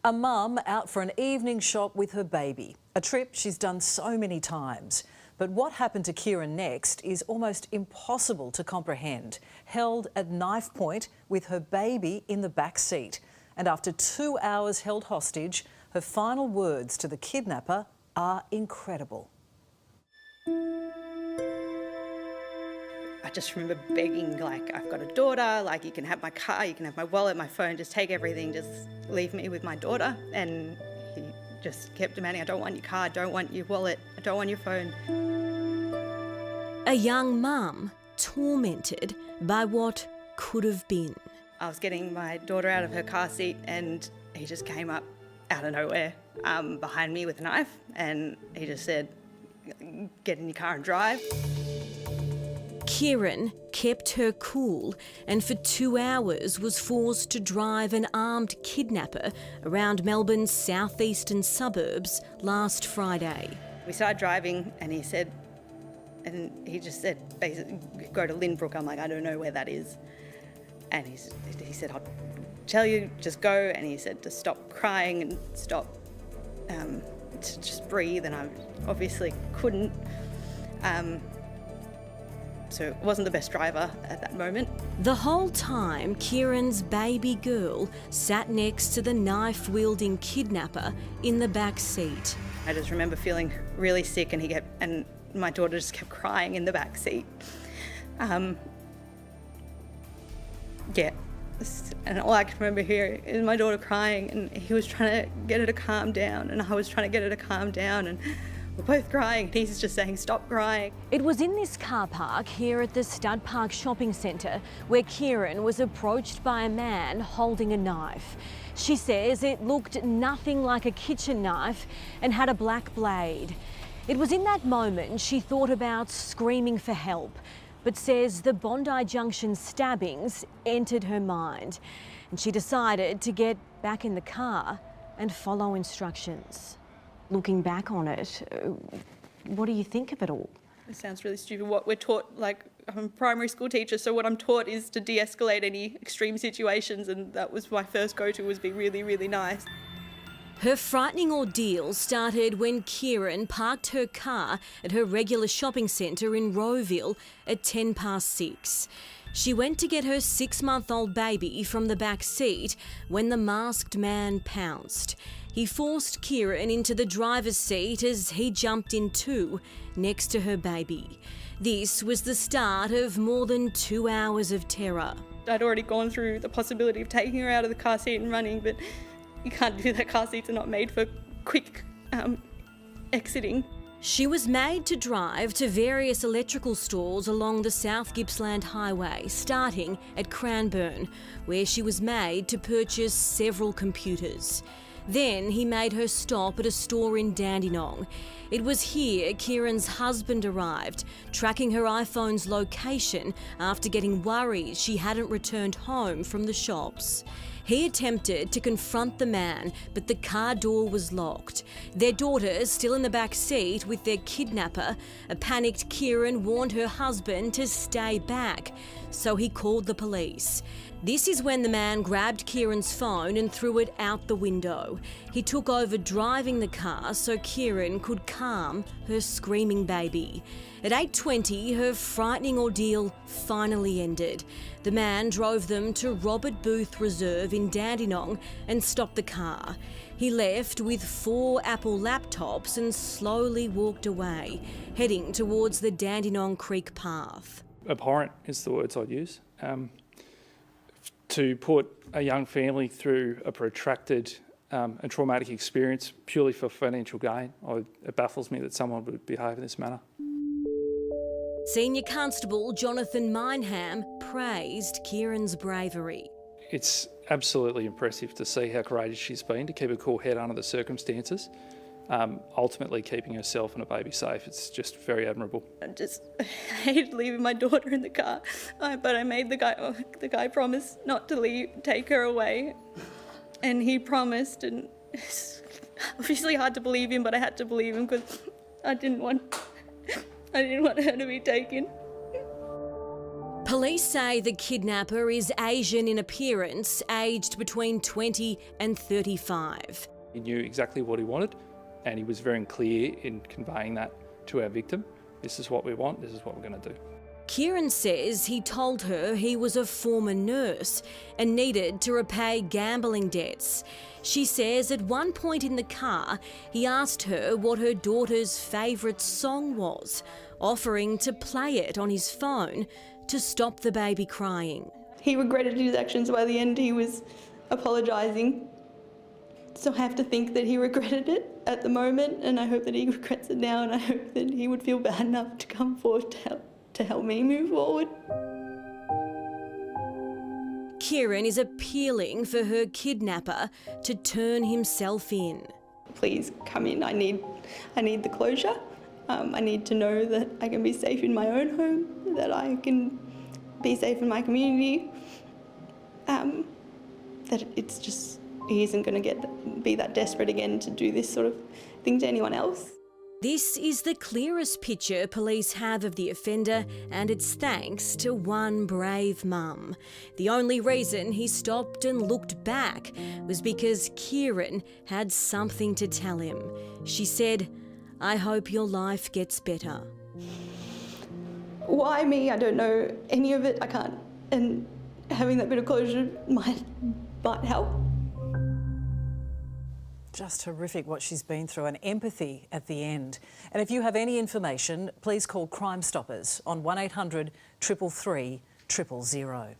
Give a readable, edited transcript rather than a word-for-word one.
A mum out for an evening shop with her baby, a trip she's done so many times. But what happened to Kieran next is almost impossible to comprehend. Held at knife point with her baby in the back seat. And after 2 hours held hostage, her final words to the kidnapper are incredible. I just remember begging, like, I've got a daughter, like, you can have my car, you can have my wallet, my phone, just take everything, just leave me with my daughter. And he just kept demanding, I don't want your car, I don't want your wallet, I don't want your phone. A young mum tormented by what could have been. I was getting my daughter out of her car seat and he just came up out of nowhere behind me with a knife, and he just said, get in your car and drive. Kieran kept her cool and for 2 hours was forced to drive an armed kidnapper around Melbourne's southeastern suburbs last Friday. We started driving and he just said, basically, go to Lynbrook. I'm like, I don't know where that is. And he said, I'll tell you, just go. And he said to stop crying and stop, to just breathe. And I obviously couldn't. So it wasn't the best driver at that moment. The whole time, Kieran's baby girl sat next to the knife-wielding kidnapper in the back seat. I just remember feeling really sick, and my daughter just kept crying in the back seat. Yeah, and all I can remember hearing is my daughter crying, and he was trying to get her to calm down, and I was trying to get her to calm down, and we're both crying, and he's just saying, stop crying. It was in this car park here at the Stud Park shopping centre where Kieran was approached by a man holding a knife. She says it looked nothing like a kitchen knife and had a black blade. It was in that moment she thought about screaming for help, but says the Bondi Junction stabbings entered her mind and she decided to get back in the car and follow instructions. Looking back on it, what do you think of it all? It sounds really stupid. What we're taught, like, I'm a primary school teacher, so what I'm taught is to de-escalate any extreme situations, and that was my first go-to, was be really, really nice. Her frightening ordeal started when Kieran parked her car at her regular shopping centre in Rowville at 6:10. She went to get her 6-month-old baby from the back seat when the masked man pounced. He forced Kieran into the driver's seat as he jumped in too, next to her baby. This was the start of more than 2 hours of terror. I'd already gone through the possibility of taking her out of the car seat and running, but you can't do that. Car seats are not made for quick exiting. She was made to drive to various electrical stores along the South Gippsland Highway, starting at Cranbourne, where she was made to purchase several computers. Then he made her stop at a store in Dandenong. It was here Kieran's husband arrived, tracking her iPhone's location after getting worried she hadn't returned home from the shops. He attempted to confront the man, but the car door was locked. Their daughter still in the back seat with their kidnapper. A panicked Kieran warned her husband to stay back, so he called the police. This is when the man grabbed Kieran's phone and threw it out the window. He took over driving the car so Kieran could calm her screaming baby. At 8:20, her frightening ordeal finally ended. The man drove them to Robert Booth Reserve in Dandenong and stopped the car. He left with 4 Apple laptops and slowly walked away, heading towards the Dandenong Creek path. Abhorrent is the words I'd use. To put a young family through a protracted and traumatic experience purely for financial gain, it baffles me that someone would behave in this manner. Senior Constable Jonathan Mineham praised Kieran's bravery. It's absolutely impressive to see how courageous she's been to keep a cool head under the circumstances, ultimately keeping herself and a baby safe. It's just very admirable. I hated leaving my daughter in the car, but I made the guy promise not to take her away, and he promised, and it's obviously hard to believe him, but I had to believe him because I didn't want her to be taken. Police say the kidnapper is Asian in appearance, aged between 20 and 35. He knew exactly what he wanted, and he was very clear in conveying that to our victim. This is what we want, this is what we're going to do. Kieran says he told her he was a former nurse and needed to repay gambling debts. She says at one point in the car, he asked her what her daughter's favourite song was, offering to play it on his phone to stop the baby crying. He regretted his actions. By the end, he was apologising. So I have to think that he regretted it at the moment, and I hope that he regrets it now, and I hope that he would feel bad enough to come forward to help me move forward. Kieran is appealing for her kidnapper to turn himself in. Please come in. I need the closure. I need to know that I can be safe in my own home, that I can be safe in my community, that it's just, he isn't going to be that desperate again to do this sort of thing to anyone else. This is the clearest picture police have of the offender, and it's thanks to one brave mum. The only reason he stopped and looked back was because Kieran had something to tell him. She said, "I hope your life gets better." Why me? I don't know any of it. I can't. And having that bit of closure might help. Just horrific what she's been through, and empathy at the end. And if you have any information, please call Crime Stoppers on 1800 333 000.